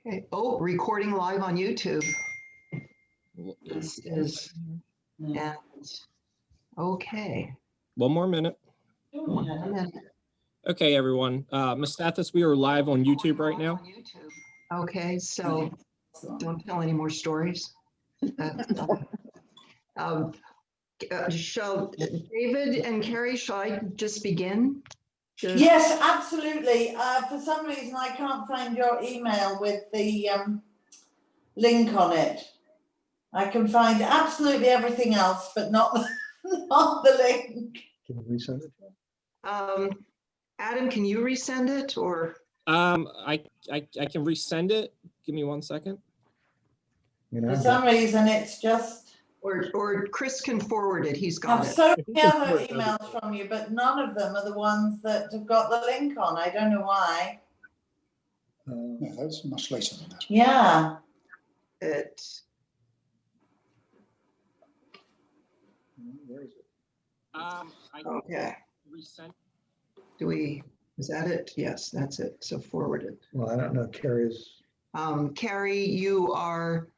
Okay. Oh, recording live on YouTube. This is, and, okay. One more minute. 1 minute. Okay, everyone. Ms. Stathis, we are live on YouTube right now. Okay, so don't tell any more stories. Shall David and Carrie, shall I just begin? Yes, absolutely. For some reason, I can't find your email with the link on it. I can find absolutely everything else, but not, not the link. Can you resend it? Adam, can you resend it or? I can resend it. Give me 1 second. For some reason, it's just. Or Chris can forward it. He's I got have it. so many other emails from you, but none of them are the ones that have got the link on. I don't know why. No, that's much later than that. Yeah. Where is it? I Okay. resent. Is that it? Yes, that's it. So forward it. Well, I don't know. Carrie's. Carrie, you are.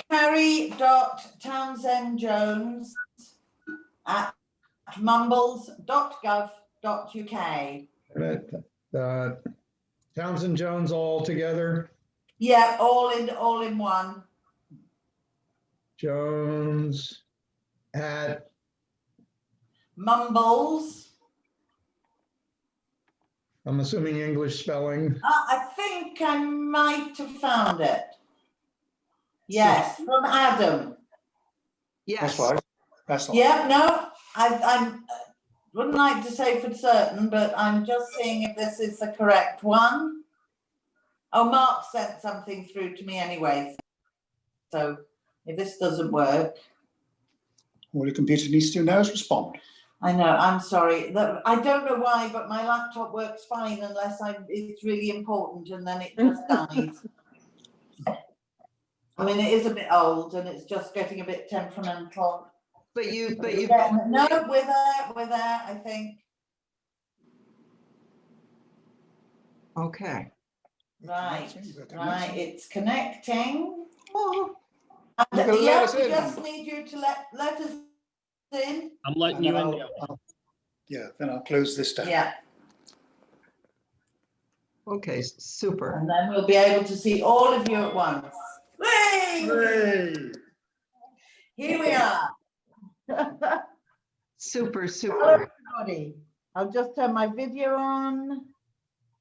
Carrie.townsendjones@mumbles.gov.uk. Townsend Jones all together. Yeah, all in one. Jones at Mumbles. I'm assuming English spelling. I think I might have found it. Yes, from Adam. Yes. That's right. That's not. Yeah, no, I wouldn't like to say for certain, but I'm just seeing if this is the correct one. Oh, Mark sent something through to me anyway. So if this doesn't work. All your computer needs to do now is respond. I know, I'm sorry. I don't know why, but my laptop works fine unless it's really important and then it just dies. I mean, it is a bit old and it's just getting a bit temperamental. But you. Yeah, no, we're there, I think. Okay. Right, it's connecting. Oh, And, Let yeah, us we in. just need you to let us in. I'm letting you in now. Yeah, then I'll close this down. Yeah, okay, super. and then we'll be able to see all of you at once. Hey! Hooray! Here we are. Super. Hello, everybody. I'll just turn my video on.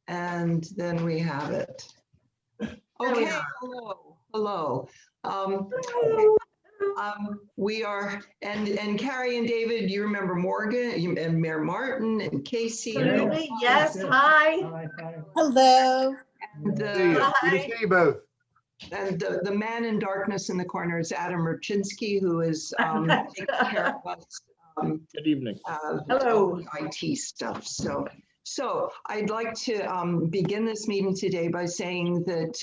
And then we have it. Okay, hello. We are, and Carrie and David, you remember Morgan and Mayor Martin and Casey. Absolutely, yes, hi. Hello. And Good to see you both. And the man in darkness in the corner is Adam Merchinsky, who is taking care of us. Good evening. Hello. IT stuff. So I'd like to begin this meeting today by saying that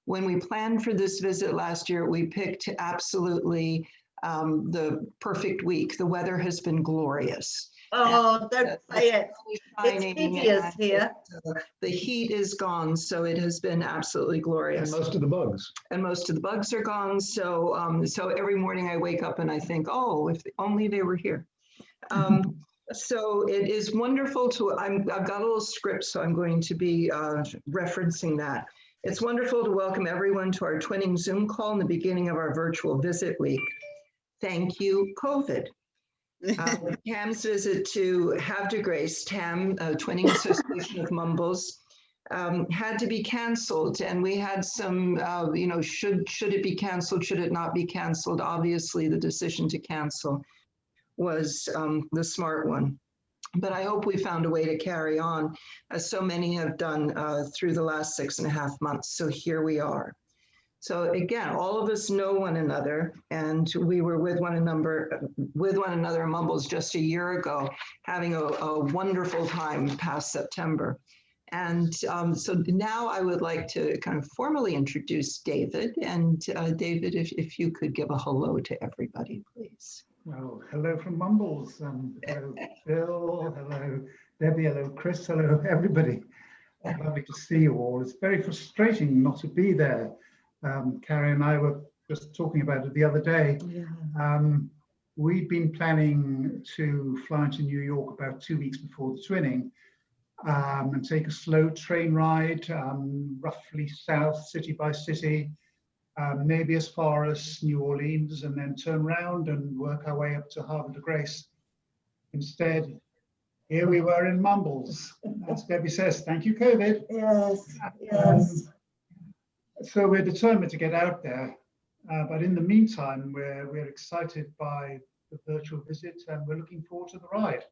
when we planned for this visit last year, we picked absolutely the perfect week. The weather has been glorious. Oh, don't say it. It's Shining, hideous here. the heat is gone, so it has been absolutely glorious. And most of the bugs. And most of the bugs are gone. So so every morning I wake up and I think, oh, if only they were here. So it is wonderful I've got a little script, so I'm going to be referencing that. It's wonderful to welcome everyone to our Twinning Zoom call in the beginning of our virtual visit week. Thank you, COVID. Tam's visit to Havre de Grace, TAM, Twinning Association of Mumbles, had to be canceled, and we had some, should it be canceled, should it not be canceled? Obviously, the decision to cancel was the smart one. But I hope we found a way to carry on, as so many have done through the last 6.5 months. So here we are. So again, all of us know one another, and we were with one another in Mumbles just a year ago, having a wonderful time past September. And so now I would like to kind of formally introduce David. And David, if you could give a hello to everybody, please. Well, hello from Mumbles. Hello, Bill. Hello, Debbie. Hello, Chris. Hello, everybody. Lovely to see you all. It's very frustrating not to be there. Carrie and I were just talking about it the other day. We'd been planning to fly into New York about 2 weeks before the twinning and take a slow train ride, roughly south, city by city, maybe as far as New Orleans, and then turn around and work our way up to Havre de Grace. Instead, here we were in Mumbles. As Debbie says, thank you, COVID. Yes, yes. So we're determined to get out there. But in the meantime, we're excited by the virtual visit and we're looking forward to the ride.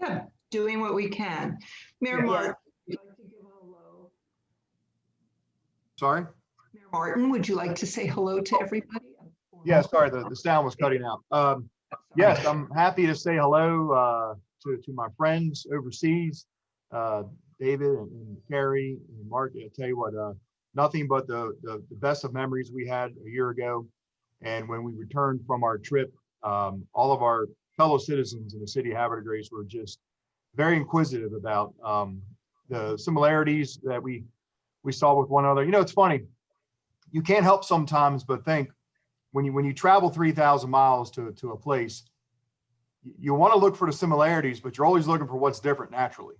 Yeah, doing what we can. Mayor Yeah. Martin, would you like to give a hello? Sorry? Mayor Martin, would you like to say hello to everybody? Yeah, sorry, the sound was cutting out. Yes, I'm happy to say hello to my friends overseas, David and Carrie and Mark. I tell you what, nothing but the best of memories we had a year ago. And when we returned from our trip, all of our fellow citizens in the city of Havre de Grace were just very inquisitive about the similarities that we saw with one another. You know, it's funny. You can't help sometimes but think when you travel 3,000 miles to a place, you want to look for the similarities, but you're always looking for what's different naturally.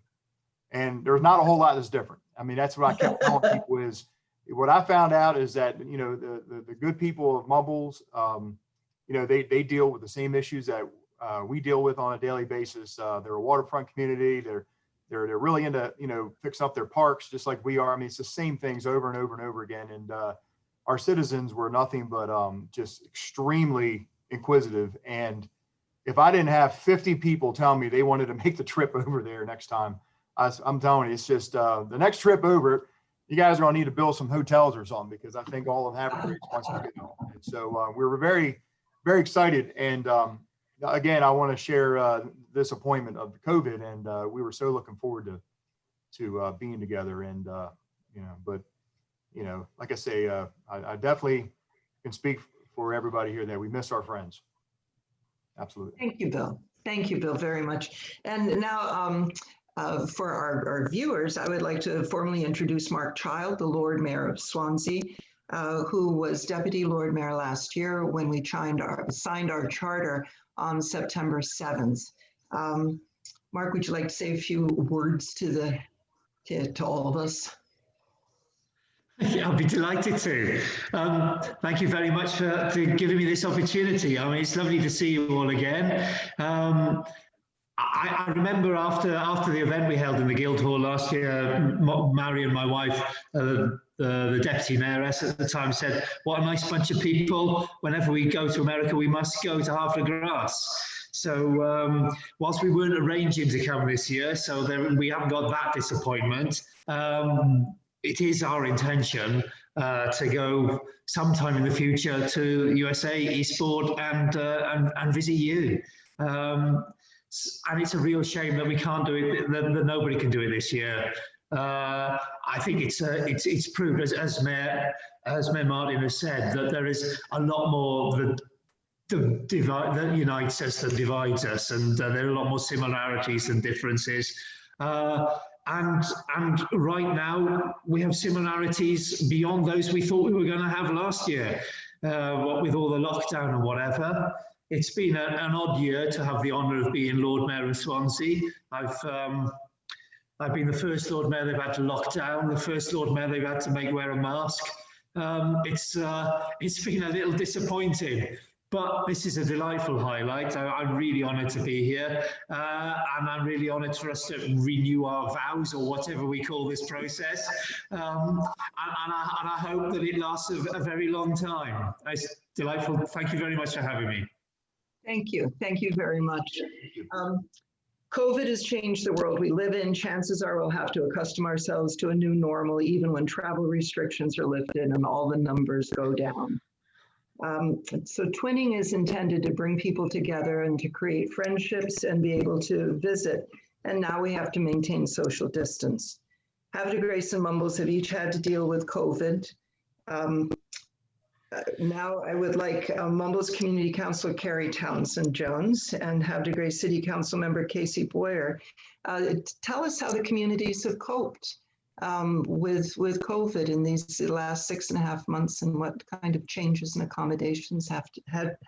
And there's not a whole lot that's different. I mean, that's what I kept telling people is what I found out is that, you know, the good people of Mumbles, you know, they deal with the same issues that we deal with on a daily basis. They're a waterfront community. They're really into, you know, fixing up their parks just like we are. I mean, it's the same things over and over and over again. And our citizens were nothing but just extremely inquisitive. And if I didn't have 50 people telling me they wanted to make the trip over there next time, I'm telling you, it's just the next trip over, you guys are gonna need to build some hotels or something because I think all of Havre de Grace wants to go. And so we were very, very excited. And again, I want to share this appointment of the COVID, and we were so looking forward to being together. And you know, but you know, like I say, I definitely can speak for everybody here that we miss our friends. Absolutely. Thank you, Bill. Thank you, Bill, very much. And now for our viewers, I would like to formally introduce Mark Child, the Lord Mayor of Swansea, who was Deputy Lord Mayor last year when we signed our charter on September 7th. Mark, would you like to say a few words to all of us? Yeah, I'll be delighted to. Thank you very much for giving me this opportunity. I mean, it's lovely to see you all again. I remember after the event we held in the Guildhall last year, Marion, my wife, the deputy mayoress at the time, said, "What a nice bunch of people. Whenever we go to America, we must go to Havre de Grace." So whilst we weren't arranging to come this year, so we haven't got that disappointment. It is our intention to go sometime in the future to USA, Eastbourne, and visit you. And it's a real shame that we can't do it, that nobody can do it this year. I think it's proved, as Mayor Martin has said, that there is a lot more that unites us than divides us, and there are a lot more similarities than differences. And right now we have similarities beyond those we thought we were going to have last year, what with all the lockdown and whatever. It's been an odd year to have the honour of being Lord Mayor of Swansea. I've been the first Lord Mayor they've had to lock down, the first Lord Mayor they've had to make wear a mask. It's been a little disappointing, but this is a delightful highlight. I'm really honoured to be here, and I'm really honoured for us to renew our vows or whatever we call this process. And I hope that it lasts a very long time. It's delightful. Thank you very much for having me. Thank you. Thank you very much. COVID has changed the world we live in. Chances are we'll have to accustom ourselves to a new normal, even when travel restrictions are lifted and all the numbers go down. So twinning is intended to bring people together and to create friendships and be able to visit. And now we have to maintain social distance. Havre de Grace and Mumbles have each had to deal with COVID. Now I would like Mumbles Community Councilor Carrie Townsend Jones and Havre de Grace City Council Member Casey Boyer tell us how the communities have coped with COVID in these last 6.5 months, and what kind of changes and accommodations had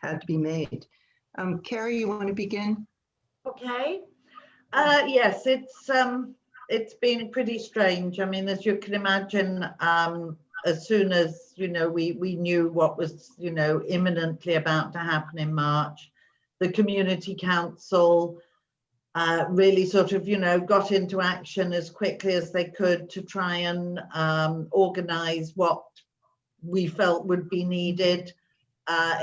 to be made. Carrie, you want to begin? Okay. Yes, it's been pretty strange. I mean, as you can imagine, as soon as, we knew what was, imminently about to happen in March, the community council really sort of, got into action as quickly as they could to try and organize what we felt would be needed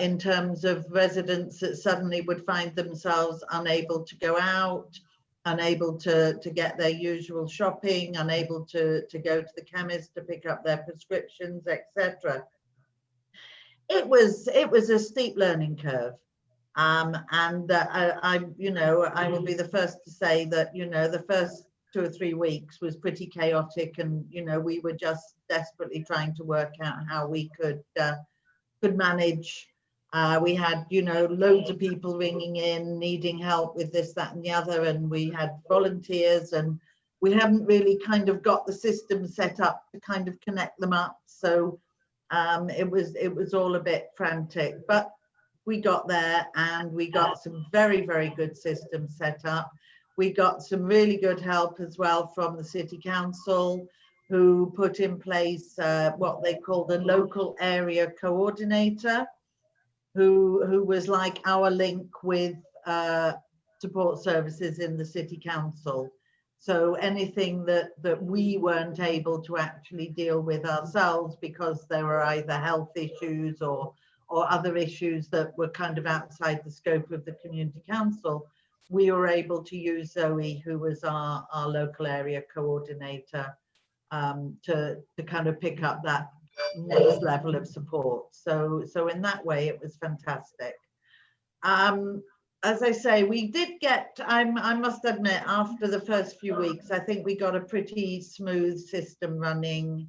in terms of residents that suddenly would find themselves unable to go out, unable to get their usual shopping, unable to go to the chemist to pick up their prescriptions, etc. It was a steep learning curve. I will be the first to say that, the first 2 or 3 weeks was pretty chaotic, and, we were just desperately trying to work out how we could manage. We had, loads of people ringing in, needing help with this, that, and the other, and we had volunteers, and we hadn't really kind of got the system set up to kind of connect them up. So it was all a bit frantic, but we got there, and we got some very, very good systems set up. We got some really good help as well from the City Council, who put in place what they call the local area coordinator, who was like our link with support services in the City Council. So anything that we weren't able to actually deal with ourselves because there were either health issues or other issues that were kind of outside the scope of the community council, we were able to use Zoe, who was our local area coordinator, to kind of pick up that next level of support. So in that way, it was fantastic. As I say, we did get, I must admit, after the first few weeks, I think we got a pretty smooth system running.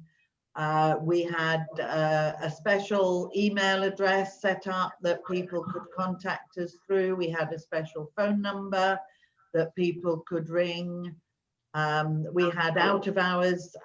We had a special email address set up that people could contact us through. We had a special phone number that people could ring. We had out of hours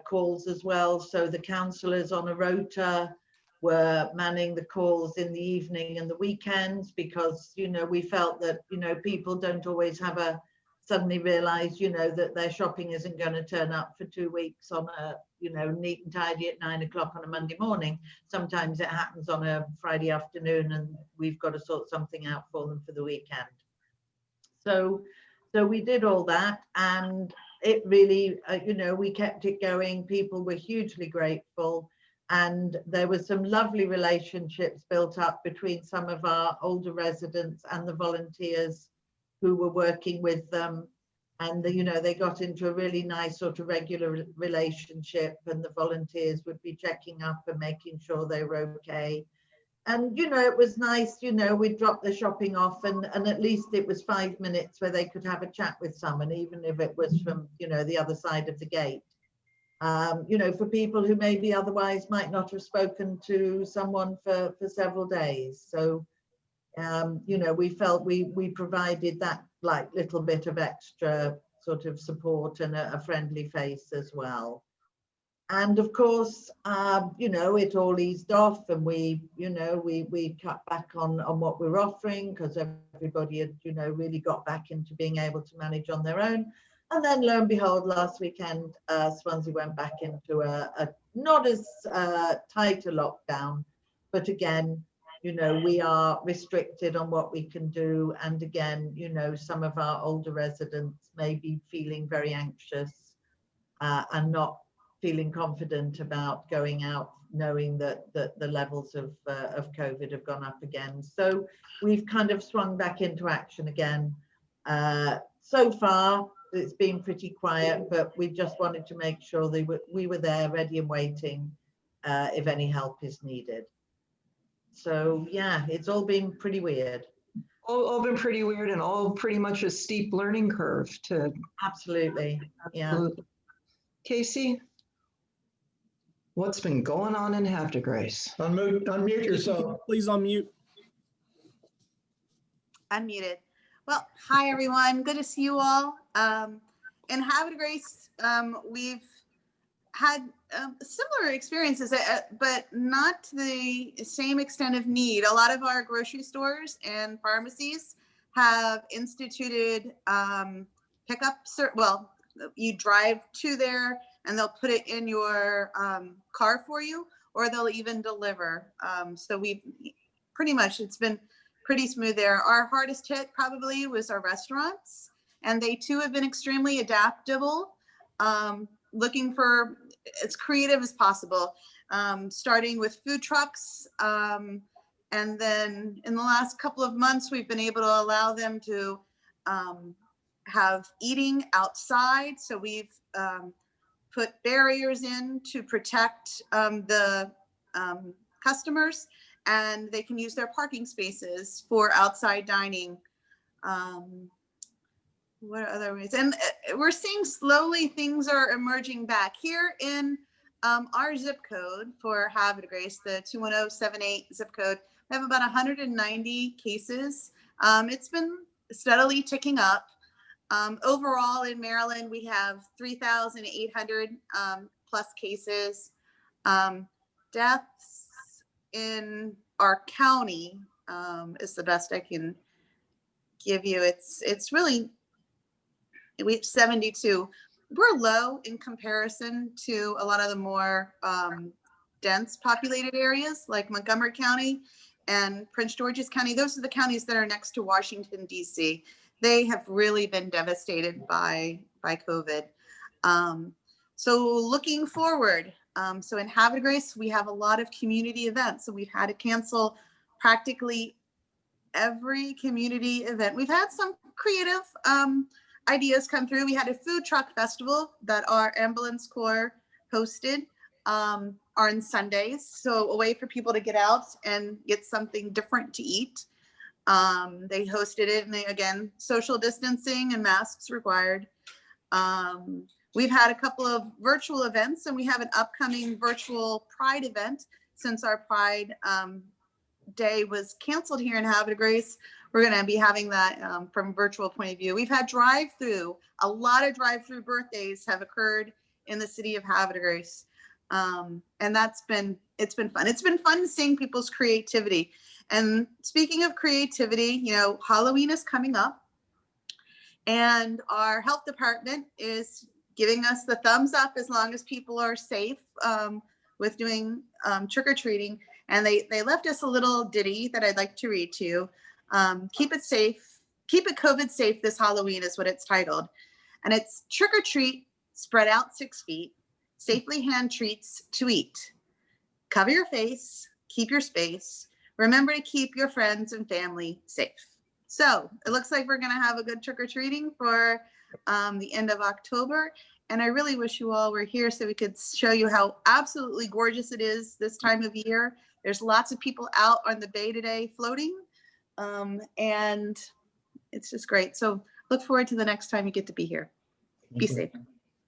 calls as well. So the councillors on a rota were manning the calls in the evening and the weekends, because, we felt that, people don't always have suddenly realize, that their shopping isn't going to turn up for 2 weeks on a, neat and tidy at 9 o'clock on a Monday morning. Sometimes it happens on a Friday afternoon, and we've got to sort something out for them for the weekend. So we did all that, and it really, we kept it going. People were hugely grateful, and there were some lovely relationships built up between some of our older residents and the volunteers who were working with them. And they got into a really nice sort of regular relationship, and the volunteers would be checking up and making sure they were okay. And, it was nice, we'd drop the shopping off, and at least it was 5 minutes where they could have a chat with someone, even if it was from, the other side of the gate. For people who maybe otherwise might not have spoken to someone for several days. So, we felt we provided that like little bit of extra sort of support and a friendly face as well. And of course, it all eased off, and we cut back on what we were offering, because everybody had, really got back into being able to manage on their own. And then lo and behold, last weekend, Swansea went back into a not as tight a lockdown, but again, we are restricted on what we can do. And again, some of our older residents may be feeling very anxious and not feeling confident about going out, knowing that the levels of COVID have gone up again. So we've kind of swung back into action again. So far, it's been pretty quiet, but we just wanted to make sure we were there, ready and waiting, if any help is needed. So yeah, it's all been pretty weird. All been pretty weird, and all pretty much a steep learning curve to. Absolutely, yeah. Absolutely. Casey, what's been going on in Havre de Grace? Unmute yourself. Please unmute. Unmuted. Well, hi everyone. Good to see you all. in Havre de Grace, we've had similar experiences, but not to the same extent of need. A lot of our grocery stores and pharmacies have instituted pickup. Well, you drive to there and they'll put it in your car for you, or they'll even deliver. So we pretty much, it's been pretty smooth there. Our hardest hit probably was our restaurants, and they too have been extremely adaptable, looking for as creative as possible, starting with food trucks. And then in the last couple of months, we've been able to allow them to have eating outside. So we've put barriers in to protect the customers, and they can use their parking spaces for outside dining. What are other ways? And we're seeing slowly things are emerging back here in our zip code for Havre de Grace, the 21078 zip code. We have about 190 cases. It's been steadily ticking up. Overall in Maryland, we have 3,800 plus cases. Deaths in our county is the best I can give you. It's really, we have 72. We're low in comparison to a lot of the more dense populated areas like Montgomery County and Prince George's County. Those are the counties that are next to Washington, D.C. They have really been devastated by COVID. So looking forward, so in Havre de Grace, we have a lot of community events. So we've had to cancel practically every community event. We've had some creative ideas come through. We had a food truck festival that our ambulance corps hosted on Sundays. So a way for people to get out and get something different to eat. They hosted it, and again, social distancing and masks required. We've had a couple of virtual events, and we have an upcoming virtual Pride event. Since our Pride Day was canceled here in Havre de Grace, we're going to be having that from a virtual point of view. We've had drive-through. A lot of drive-through birthdays have occurred in the city of Havre de Grace. And it's been fun. It's been fun seeing people's creativity. And speaking of creativity, you know, Halloween is coming up, and our health department is giving us the thumbs up as long as people are safe with doing trick-or-treating. And they left us a little ditty that I'd like to read to you. Keep it safe, keep it COVID safe this Halloween is what it's titled. And it's trick or treat, spread out 6 feet, safely hand treats to eat. Cover your face, keep your space. Remember to keep your friends and family safe. So it looks like we're gonna have a good trick or treating for the end of October. And I really wish you all were here so we could show you how absolutely gorgeous it is this time of year. There's lots of people out on the bay today floating. And it's just great. So look forward to the next time you get to be here. Be safe.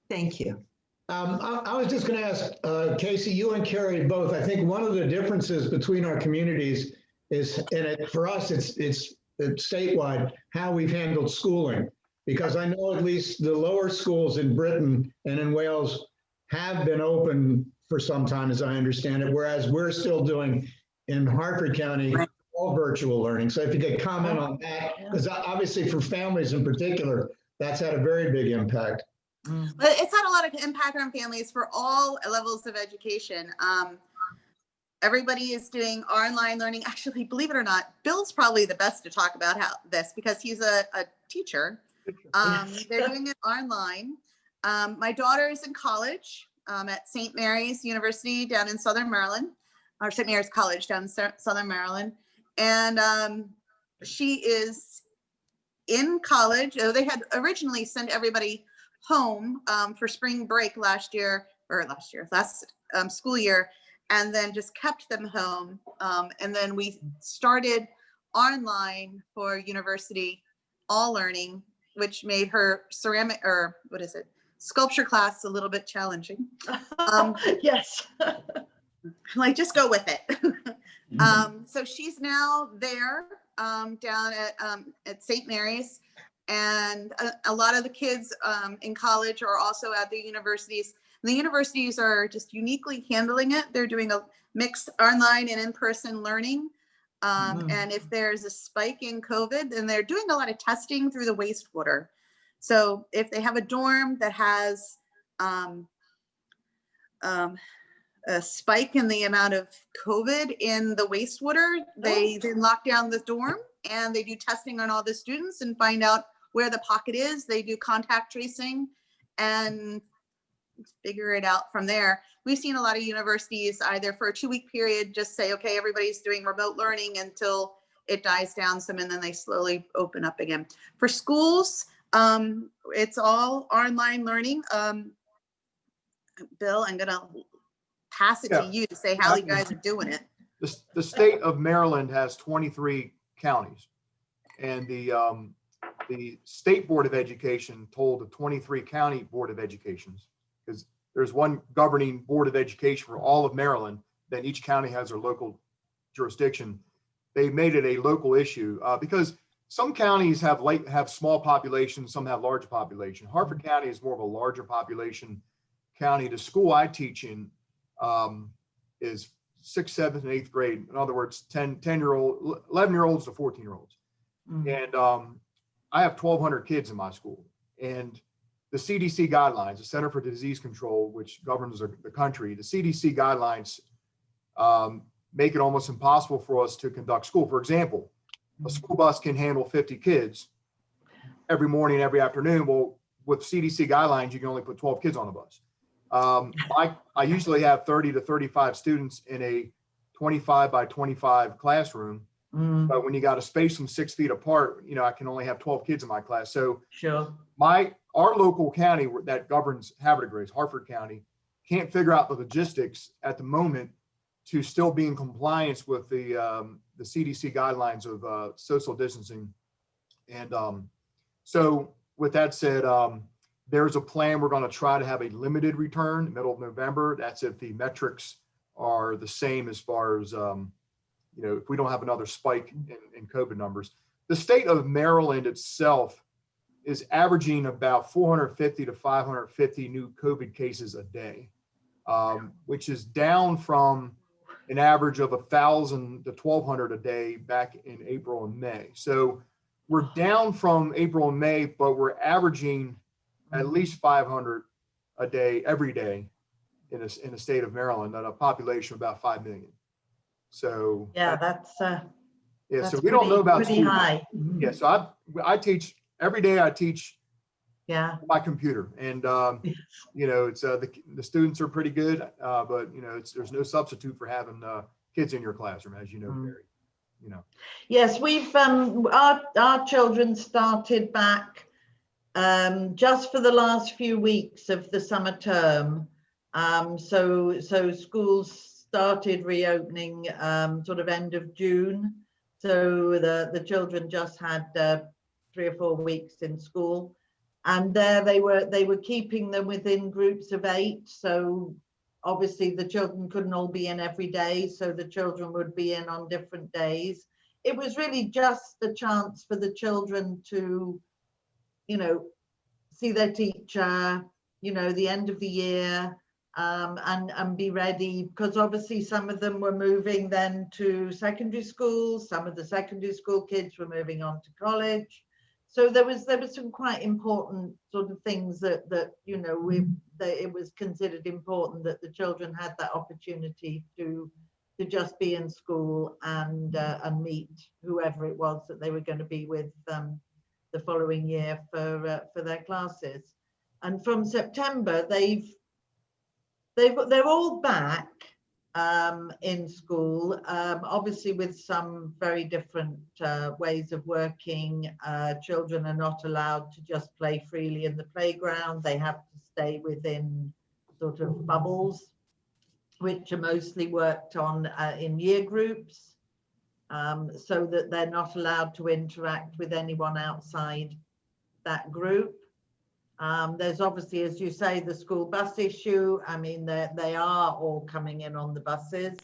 Thank you. I was just going to ask, Casey, you and Carrie both, I think one of the differences between our communities is, and for us, it's statewide, how we've handled schooling. Because I know at least the lower schools in Britain and in Wales have been open for some time, as I understand it, whereas we're still doing in Hartford County all virtual learning. So if you could comment on that, because obviously for families in particular, that's had a very big impact. But it's had a lot of impact on families for all levels of education. Everybody is doing online learning. Actually, believe it or not, Bill's probably the best to talk about this because he's a teacher. They're doing it online. My daughter is in college at St. Mary's University down in Southern Maryland, or St. Mary's College down in Southern Maryland. And she is in college. Oh, they had originally sent everybody home for spring break last school year, and then just kept them home. And then we started online for university all learning, which made her sculpture class a little bit challenging. Yes. Like, just go with it. So she's now there down at St. Mary's, and a lot of the kids in college are also at the universities. The universities are just uniquely handling it. They're doing a mixed online and in-person learning. And if there's a spike in COVID, then they're doing a lot of testing through the wastewater. So if they have a dorm that has a spike in the amount of COVID in the wastewater, they then lock down the dorm and they do testing on all the students and find out where the pocket is. They do contact tracing and figure it out from there. We've seen a lot of universities either for a 2-week period just say, okay, everybody's doing remote learning until it dies down some, and then they slowly open up again. For schools, it's all online learning. Bill, I'm gonna pass it to you to say how you guys are doing it. The state of Maryland has 23 counties, and the State Board of Education told the 23 county Board of Educations, because there's one governing Board of Education for all of Maryland, then each county has their local jurisdiction. They made it a local issue because some counties have small populations, some have large population. Harford County is more of a larger population county. The school I teach in is 6th, 7th, and 8th grade. In other words, 11-year-olds to 14-year-olds. And I have 1,200 kids in my school. And the CDC guidelines, the Center for Disease Control, which governs the country, the CDC guidelines make it almost impossible for us to conduct school. For example, a school bus can handle 50 kids every morning, every afternoon. Well, with CDC guidelines, you can only put 12 kids on the bus. I usually have 30 to 35 students in a 25 by 25 classroom. But when you got to space them 6 feet apart, I can only have 12 kids in my class. So our local county that governs Havre de Grace, Harford County, can't figure out the logistics at the moment to still be in compliance with the CDC guidelines of social distancing. And so with that said, there's a plan. We're going to try to have a limited return middle of November. That's if the metrics are the same as far as, if we don't have another spike in COVID numbers. The state of Maryland itself is averaging about 450 to 550 new COVID cases a day, which is down from an average of 1,000 to 1,200 a day back in April and May. So we're down from April and May, but we're averaging at least 500 a day, every day in the state of Maryland on a population of about 5 million. So that's so we don't know about pretty school. high. Yeah, so I teach every day. I teach my computer, and it's the students are pretty good, but there's no substitute for having kids in your classroom, as you know, Barry. Yes, we've our children started back just for the last few weeks of the summer term. So schools started reopening sort of end of June. So the children just had 3 or 4 weeks in school, and there they were keeping them within groups of 8. So obviously the children couldn't all be in every day, so the children would be in on different days. It was really just the chance for the children to, see their teacher, the end of the year, and be ready, because obviously some of them were moving then to secondary schools. Some of the secondary school kids were moving on to college. So there was some quite important sort of things that it was considered important that the children had that opportunity to just be in school and meet whoever it was that they were going to be with the following year for their classes. And from September, they're all back in school, obviously with some very different ways of working. Children are not allowed to just play freely in the playground. They have to stay within sort of bubbles, which are mostly worked on in year groups, so that they're not allowed to interact with anyone outside that group. There's obviously, as you say, the school bus issue. I mean, they are all coming in on the buses.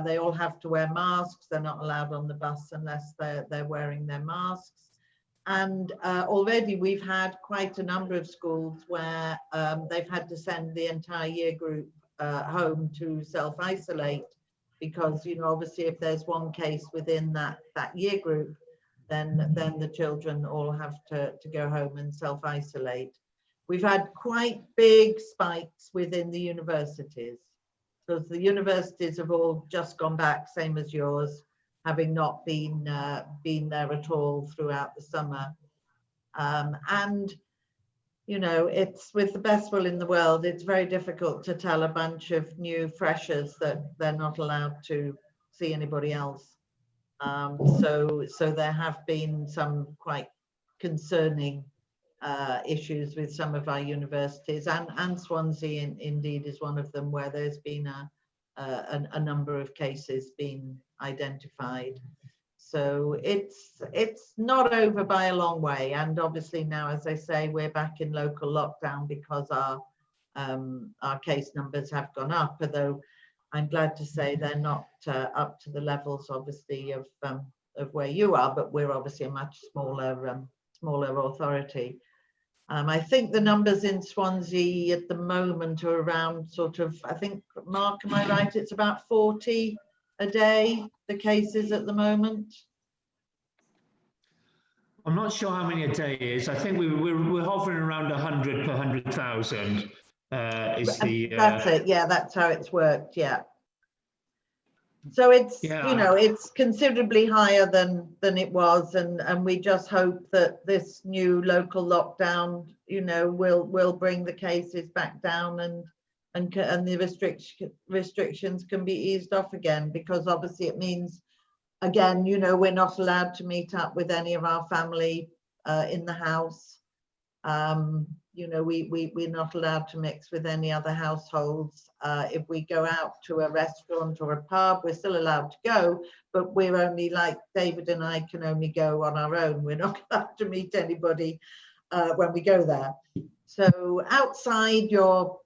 They all have to wear masks. They're not allowed on the bus unless they're wearing their masks. And already we've had quite a number of schools where they've had to send the entire year group home to self-isolate, because, you know, obviously if there's one case within that year group, then the children all have to go home and self-isolate. We've had quite big spikes within the universities, because the universities have all just gone back, same as yours, having not been there at all throughout the summer. And, you know, it's, with the best will in the world, it's very difficult to tell a bunch of new freshers that they're not allowed to see anybody else. So there have been some quite concerning issues with some of our universities, and Swansea indeed is one of them, where there's been a number of cases being identified. So it's not over by a long way, and obviously now, as I say, we're back in local lockdown because our case numbers have gone up, although I'm glad to say they're not up to the levels, obviously, of where you are, but we're obviously a much smaller authority. I think the numbers in Swansea at the moment are around sort of, I think, Mark, am I right? It's about 40 a day, the cases at the moment. I'm not sure how many a day is. I think we're hovering around 100 per 100,000 is the... That's it, yeah, that's how it's worked, yeah. So it's, Yeah. you know, it's considerably higher than it was, and we just hope that this new local lockdown, you know, will bring the cases back down, and the restrictions can be eased off again, because obviously it means, again, you know, we're not allowed to meet up with any of our family in the house. You know, we're not allowed to mix with any other households. If we go out to a restaurant or a pub, we're still allowed to go, but we're only, like David and I can only go on our own. We're not allowed to meet anybody when we go there. So outside,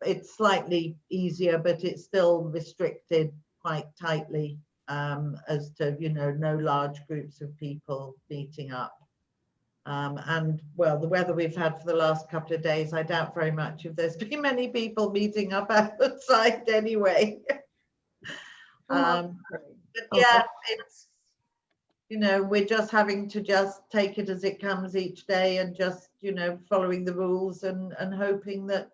it's slightly easier, but it's still restricted quite tightly as to, you know, no large groups of people meeting up. And well, the weather we've had for the last couple of days, I doubt very much if there's been many people meeting up outside anyway. But yeah, it's, you know, we're just having to just take it as it comes each day, and just, you know, following the rules and hoping that,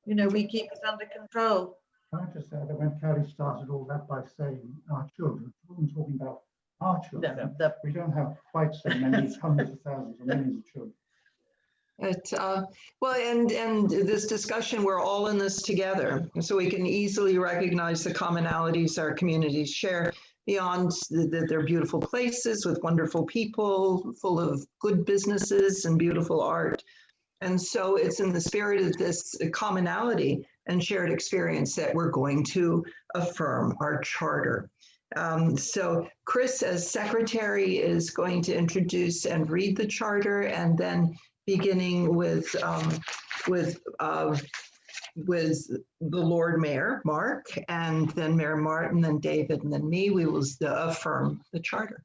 you know, we keep it under control. Can I just say that when Kelly started all that by saying our children, she wasn't talking about our children. No, we don't have quite so many hundreds of thousands or millions of children. Well, and this discussion, we're all in this together, so we can easily recognize the commonalities our communities share beyond their beautiful places with wonderful people, full of good businesses and beautiful art. And so it's in the spirit of this commonality and shared experience that we're going to affirm our charter. So Chris, as secretary, is going to introduce and read the charter, and then beginning with the Lord Mayor, Mark, and then Mayor Martin, then David, and then me, we will affirm the charter.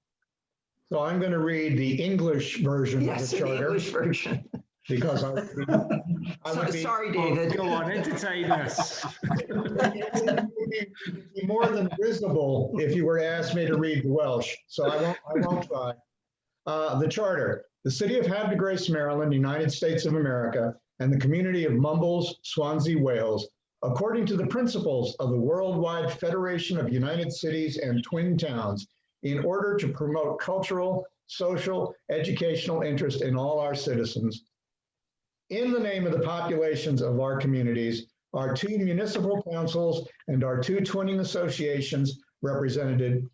So I'm going to read the English version of Yes, the the charter. English version. Because I would be Sorry, David. Go on, entertain us. be more than visible if you were to ask me to read the Welsh, so I won't try. The charter. The city of Havre de Grace, Maryland, United States of America, and the community of Mumbles, Swansea, Wales, according to the principles of the Worldwide Federation of United Cities and Twin Towns, in order to promote cultural, social, educational interest in all our citizens. In the name of the populations of our communities, our 2 municipal councils and our 2 twinning associations, represented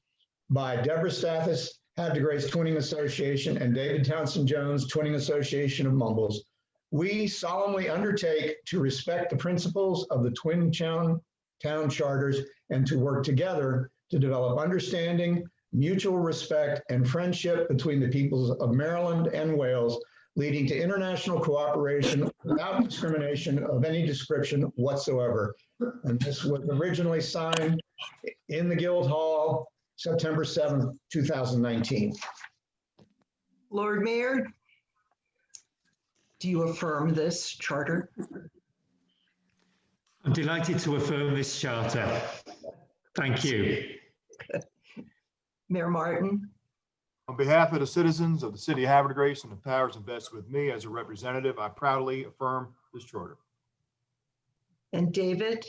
by Deborah Stathis, Havre de Grace Twinning Association, and David Townsend Jones, Twinning Association of Mumbles, we solemnly undertake to respect the principles of the Twin Town charters and to work together to develop understanding, mutual respect, and friendship between the peoples of Maryland and Wales, leading to international cooperation without discrimination of any description whatsoever. And this was originally signed in the Guildhall, September 7th, 2019. Lord Mayor, do you affirm this charter? I'm delighted to affirm this charter. Thank you. Mayor Martin? On behalf of the citizens of the city of Havre de Grace and the powers invested with me as a representative, I proudly affirm this charter. And David?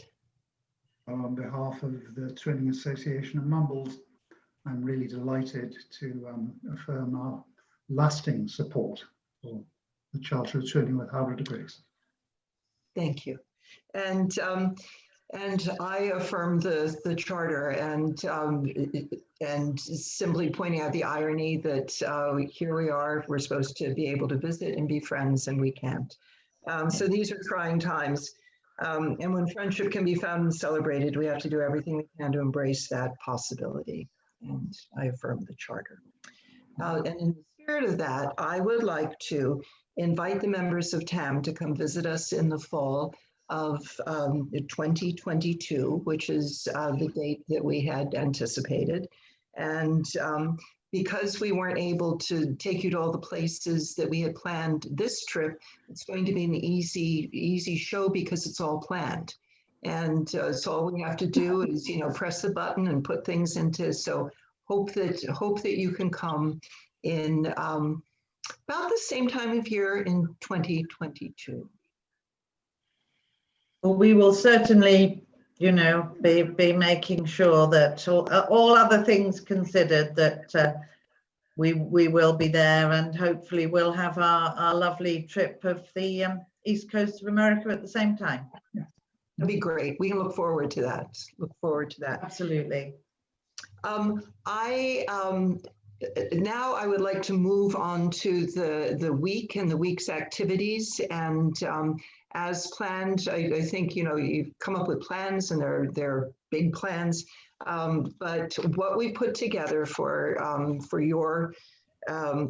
On behalf of the Twinning Association of Mumbles, I'm really delighted to affirm our lasting support for the Charter of Twinning with Havre de Grace. Thank you. And I affirm the charter and simply pointing out the irony that here we are, we're supposed to be able to visit and be friends and we can't. So these are trying times. And when friendship can be found and celebrated, we have to do everything we can to embrace that possibility. And I affirm the charter. And in the spirit of that, I would like to invite the members of TAM to come visit us in the fall of 2022, which is the date that we had anticipated. And because we weren't able to take you to all the places that we had planned this trip, it's going to be an easy show because it's all planned. And so all we have to do is, press the button and put things into, so hope that you can come in about the same time of year in 2022. Well, we will certainly, be making sure that all other things considered, that we will be there, and hopefully we'll have our lovely trip of the East Coast of America at the same time. That'd be great. We can look forward to that. Absolutely. Now I would like to move on to the week and the week's activities. And as planned, I think, you've come up with plans and they're big plans. But what we put together for your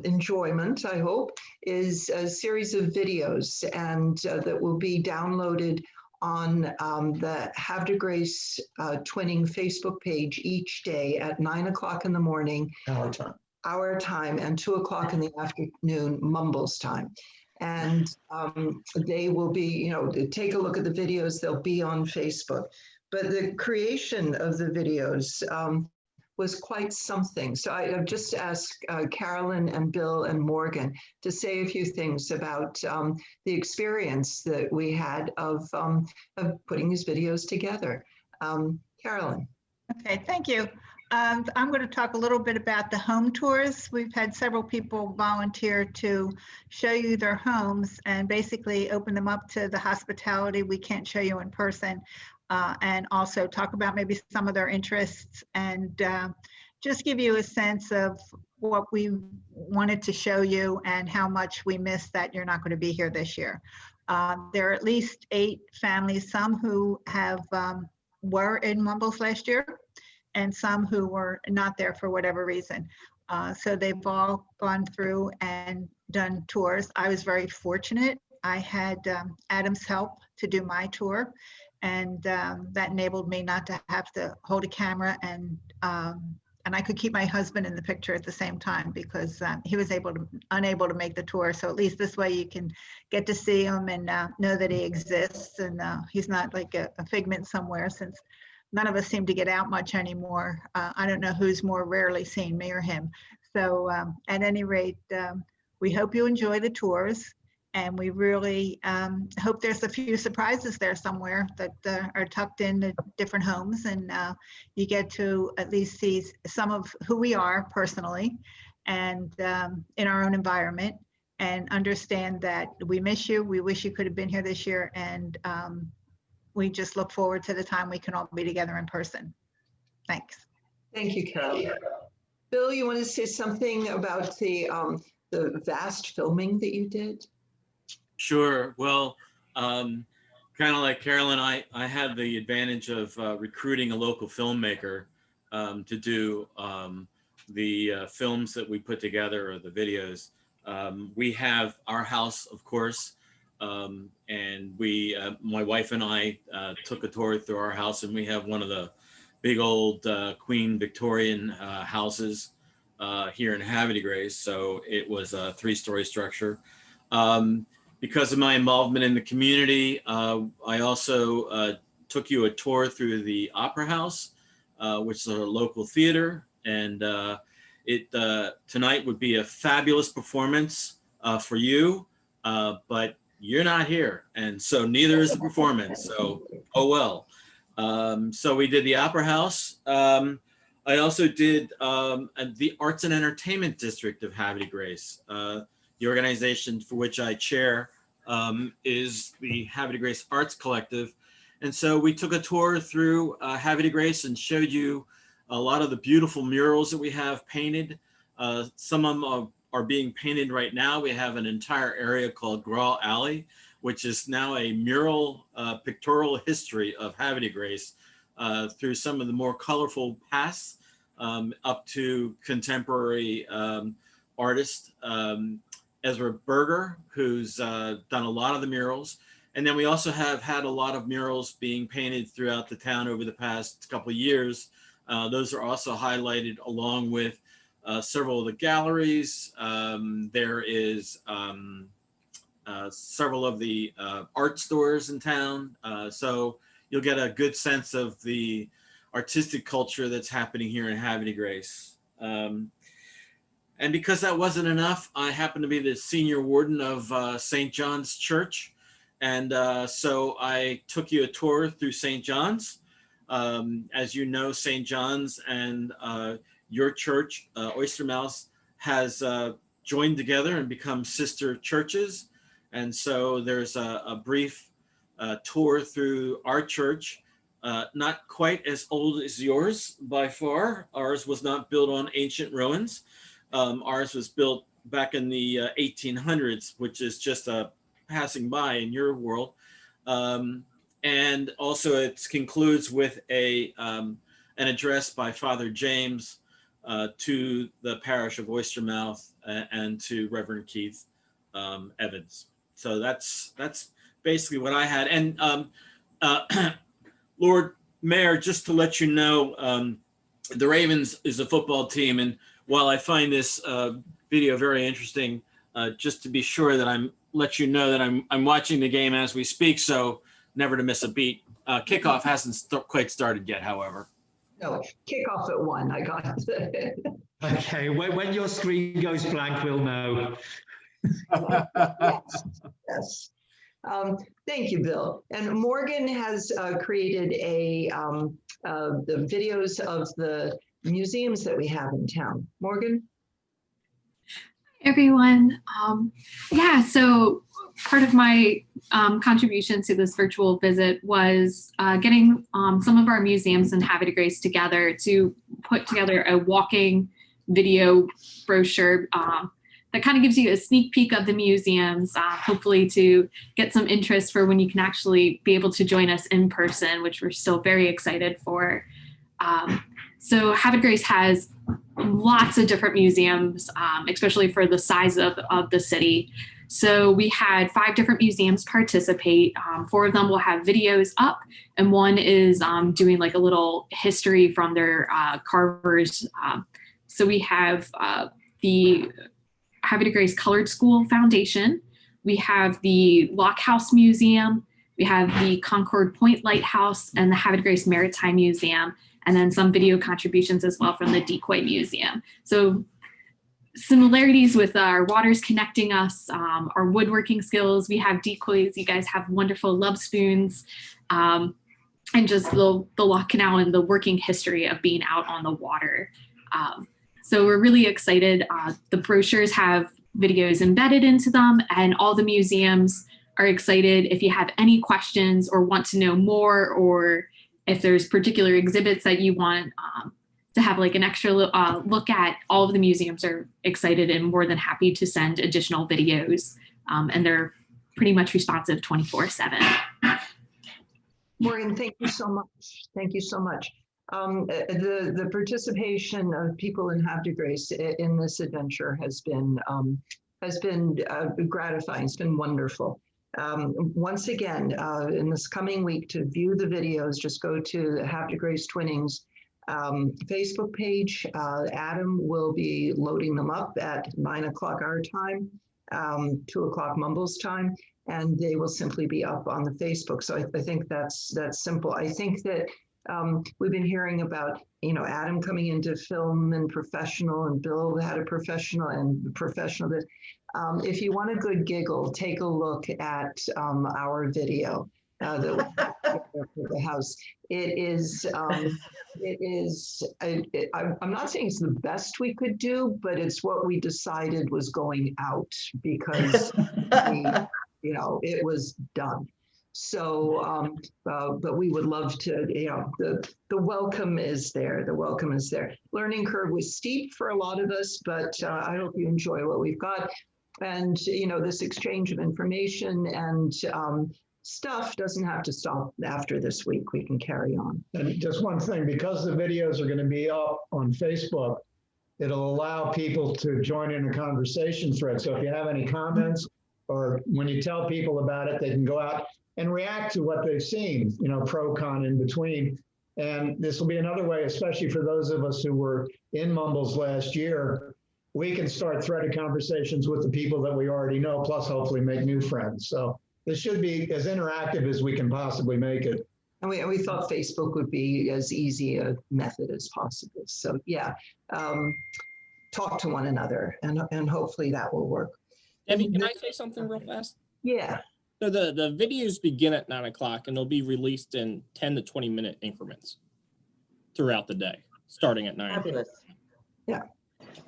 enjoyment, I hope, is a series of videos and that will be downloaded on the Havre de Grace Twinning Facebook page each day at 9 o'clock in the morning, our time, and 2 o'clock in the afternoon, Mumbles time. And they will be, take a look at the videos, they'll be on Facebook. But the creation of the videos was quite something. So I've just asked Carolyn and Bill and Morgan to say a few things about the experience that we had of putting these videos together. Carolyn. Okay, thank you. I'm going to talk a little bit about the home tours. We've had several people volunteer to show you their homes and basically open them up to the hospitality we can't show you in person. And also talk about maybe some of their interests and just give you a sense of what we wanted to show you and how much we miss that you're not going to be here this year. There are at least 8 families, some who were in Mumbles last year and some who were not there for whatever reason. So they've all gone through and done tours. I was very fortunate. I had Adam's help to do my tour. And that enabled me not to have to hold a camera, and I could keep my husband in the picture at the same time because he was unable to make the tour. So at least this way you can get to see him and know that he exists, and he's not like a figment somewhere, since none of us seem to get out much anymore. I don't know who's more rarely seen, me or him. So at any rate, we hope you enjoy the tours. And we really hope there's a few surprises there somewhere that are tucked into different homes, and you get to at least see some of who we are personally and in our own environment, and understand that we miss you. We wish you could have been here this year, and we just look forward to the time we can all be together in person. Thanks. Thank you, Carol. Bill, you want to say something about the vast filming that you did? Sure. Well, kind of like Carolyn, I had the advantage of recruiting a local filmmaker to do the films that we put together, or the videos. We have our house, of course, and my wife and I took a tour through our house, and we have one of the big old Queen Victorian houses here in Havre de Grace. So it was a 3-story structure. Because of my involvement in the community, I also took you a tour through the Opera House, which is a local theater. And tonight would be a fabulous performance for you, but you're not here. And so neither is the performance. So, oh well. So we did the Opera House. I also did the Arts and Entertainment District of Havre de Grace. The organization for which I chair is the Havre de Grace Arts Collective. And so we took a tour through Havre de Grace and showed you a lot of the beautiful murals that we have painted. Some of them are being painted right now. We have an entire area called Grawl Alley, which is now a mural pictorial history of Havre de Grace through some of the more colorful pasts up to contemporary artists. Ezra Berger, who's done a lot of the murals. And then we also have had a lot of murals being painted throughout the town over the past couple of years. Those are also highlighted along with several of the galleries. There is several of the art stores in town. So you'll get a good sense of the artistic culture that's happening here in Havre de Grace. And because that wasn't enough, I happen to be the senior warden of St. John's Church. And so I took you a tour through St. John's. As you know, St. John's and your church, Oyster Mouse, has joined together and become sister churches. And so there's a brief tour through our church, not quite as old as yours by far. Ours was not built on ancient ruins. Ours was built back in the 1800s, which is just a passing by in your world. And also it concludes with an address by Father James to the parish of Oystermouth and to Reverend Keith Evans. So that's basically what I had. And Lord Mayor, just to let you know, the Ravens is a football team, and while I find this video very interesting, just to be sure that let you know that I'm watching the game as we speak, so never to miss a beat. Kickoff hasn't quite started yet, however. No, kickoff at 1. I got it. Okay, when your screen goes blank, we'll know. Yes. Thank you, Bill. And Morgan has created the videos of the museums that we have in town. Morgan? Everyone. Yeah, so part of my contribution to this virtual visit was getting some of our museums in Havre de Grace together to put together a walking video brochure that kind of gives you a sneak peek of the museums, hopefully to get some interest for when you can actually be able to join us in person, which we're still very excited for. So Havre de Grace has lots of different museums, especially for the size of the city. So we had 5 different museums participate. 4 of them will have videos up, and 1 is doing like a little history from their carvers. So we have the Havre de Grace Colored School Foundation. We have the Lock House Museum. We have the Concord Point Lighthouse and the Havre de Grace Maritime Museum, and then some video contributions as well from the Decoy Museum. So similarities with our waters connecting us, our woodworking skills. We have decoys. You guys have wonderful love spoons, and just the Lock Canal and the working history of being out on the water. So we're really excited. The brochures have videos embedded into them, and all the museums are excited. If you have any questions or want to know more, or if there's particular exhibits that you want to have like an extra look at, all of the museums are excited and more than happy to send additional videos. And they're pretty much responsive 24/7. Morgan, thank you so much. Thank you so much. The participation of people in Havre de Grace in this adventure has been gratifying. It's been wonderful. Once again, in this coming week, to view the videos, just go to the Havre de Grace Twinnings Facebook page. Adam will be loading them up at 9 o'clock our time, 2 o'clock Mumbles time, and they will simply be up on the Facebook. So I think that's simple. I think that we've been hearing about, Adam coming into film and professional, and Bill had a professional and professional. That if you want a good giggle, take a look at our video that we have for the house. I'm not saying it's the best we could do, but it's what we decided was going out because it was done. So, but we would love to, the welcome is there. The welcome is there. Learning curve was steep for a lot of us, but I hope you enjoy what we've got. And, this exchange of information and stuff doesn't have to stop after this week. We can carry on. And just one thing, because the videos are going to be up on Facebook, it'll allow people to join in a conversation thread. So if you have any comments, or when you tell people about it, they can go out and react to what they've seen, pro, con, in between. And this will be another way, especially for those of us who were in Mumbles last year, we can start threaded conversations with the people that we already know, plus hopefully make new friends. So this should be as interactive as we can possibly make it. And we thought Facebook would be as easy a method as possible. So yeah, talk to one another, and hopefully that will work. Debbie, can I say something real fast? Yeah. So the videos begin at 9 o'clock and they'll be released in 10 to 20 minute increments throughout the day, starting at 9. Fabulous. Yeah.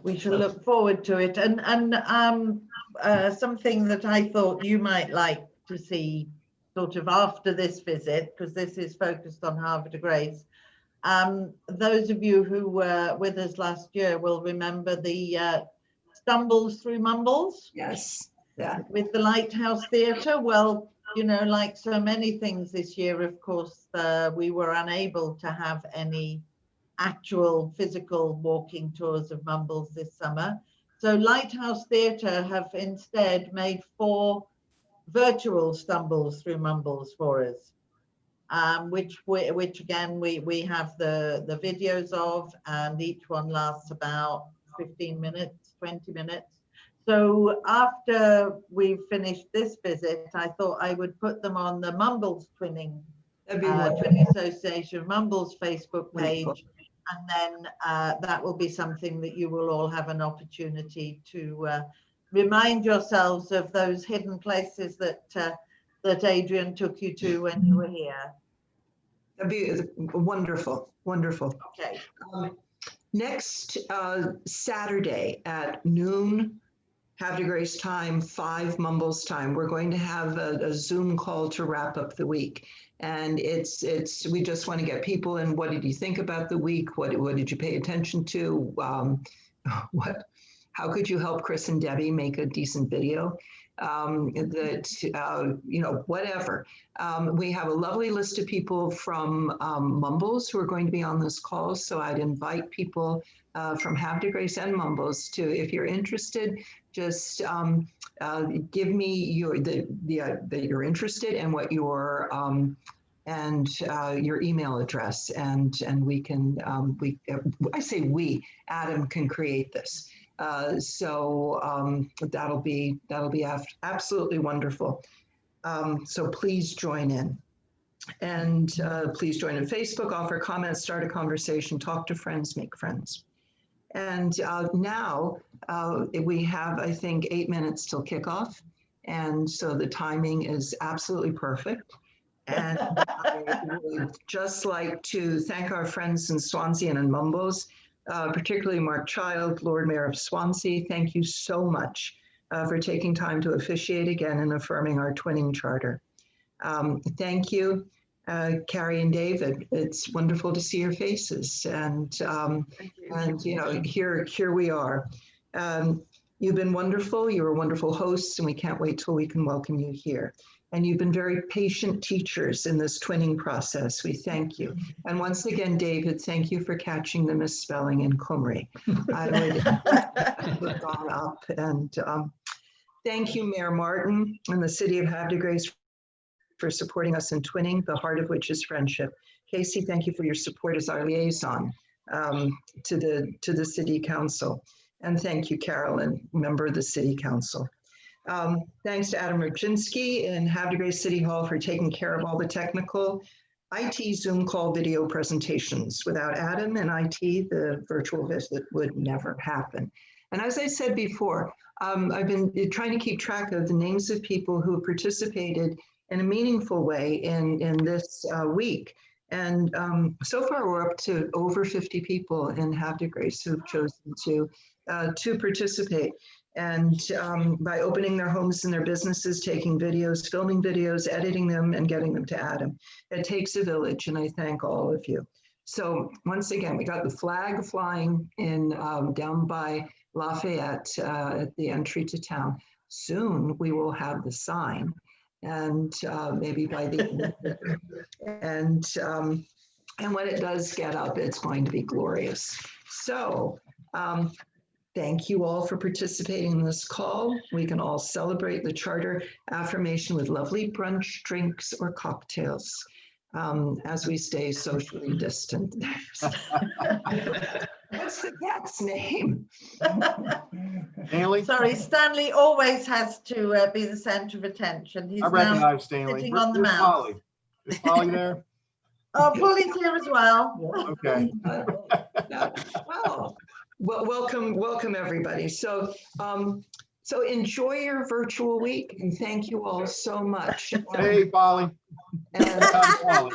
We shall look forward to it. And something that I thought you might like to see sort of after this visit, because this is focused on Havre de Grace. Those of you who were with us last year will remember the Stumbles Through Mumbles. Yes. Yeah. With the Lighthouse Theatre. Well, like so many things this year, of course, we were unable to have any actual physical walking tours of Mumbles this summer. So Lighthouse Theatre have instead made 4 virtual Stumbles Through Mumbles for us, which again, we have the videos of, and each one lasts about 15 minutes, 20 minutes. So after we've finished this visit, I thought I would put them on the Mumbles Twinning Association of Mumbles Facebook page. And then that will be something that you will all have an opportunity to remind yourselves of those hidden places that Adrian took you to when you were here. That'd be wonderful, wonderful. Okay. Next Saturday at noon, Havre de Grace time, 5 Mumbles time, we're going to have a Zoom call to wrap up the week. And we just want to get people in. What did you think about the week? What did you pay attention to? How could you help Chris and Debbie make a decent video? Whatever. We have a lovely list of people from Mumbles who are going to be on this call. So I'd invite people from Havre de Grace and Mumbles to, if you're interested, just give me that you're interested and what your your email address, and we can Adam can create this. So that'll be absolutely wonderful. So please join in, and please join in Facebook, offer comments, start a conversation, talk to friends, make friends. And now we have, I think, 8 minutes till kickoff. And so the timing is absolutely perfect. And I would just like to thank our friends in Swansea and in Mumbles, particularly Mark Child, Lord Mayor of Swansea. Thank you so much for taking time to officiate again and affirming our twinning charter. Thank you, Carrie and David. It's wonderful to see your faces, and here we are. You've been wonderful. You're wonderful hosts, and we can't wait till we can welcome you here. And you've been very patient teachers in this twinning process. We thank you. And once again, David, thank you for catching the misspelling in Cymru. I would have gone up. And thank you, Mayor Martin and the City of Havre de Grace for supporting us in twinning, the heart of which is friendship. Casey, thank you for your support as our liaison. to the city council. And thank you, Carolyn, member of the city council. Thanks to Adam Rudzinski and Havre de Grace City Hall for taking care of all the technical IT Zoom call video presentations. Without Adam and IT, the virtual visit would never happen. And as I said before, I've been trying to keep track of the names of people who participated in a meaningful way in this week. And so far, we're up to over 50 people in Havre de Grace who've chosen to participate. And by opening their homes and their businesses, taking videos, filming videos, editing them, and getting them to Adam. It takes a village, and I thank all of you. So once again, we got the flag flying in down by Lafayette at the entry to town. Soon we will have the sign, and maybe by the end. And when it does get up, it's going to be glorious. So. Thank you all for participating in this call. We can all celebrate the charter affirmation with lovely brunch, drinks, or cocktails as we stay socially distant. What's the cat's name? Stanley? Sorry, Stanley always has to be the center of attention. He's I now recognize Stanley. sitting on the Where's mouse. Polly? Is Polly there? Oh, Polly's here as well. Okay. Well, welcome everybody. So, so enjoy your virtual week, and thank you all so much. Hey, Polly. And, Polly.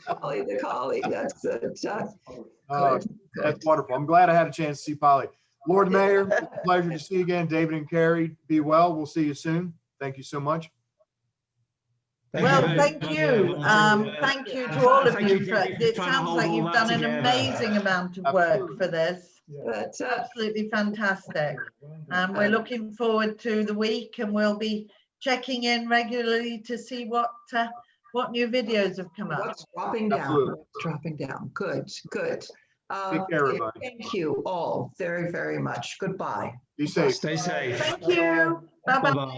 Polly the collie. That's it. That's wonderful. I'm glad I had a chance to see Polly. Lord Mayor, it's a pleasure to see you again. David and Carrie, be well. We'll see you soon. Thank you so much. Well, thank you. Thank you to all of you. It sounds like you've done an amazing amount of work for this. That's absolutely fantastic. We're looking forward to the week, and we'll be checking in regularly to see what new videos have come up. What's dropping down? Absolutely. What's dropping down? Good, good. Take care, everybody. Thank you all very, very much. Goodbye. Be safe. Stay safe. Thank you. Bye-bye. Bye-bye.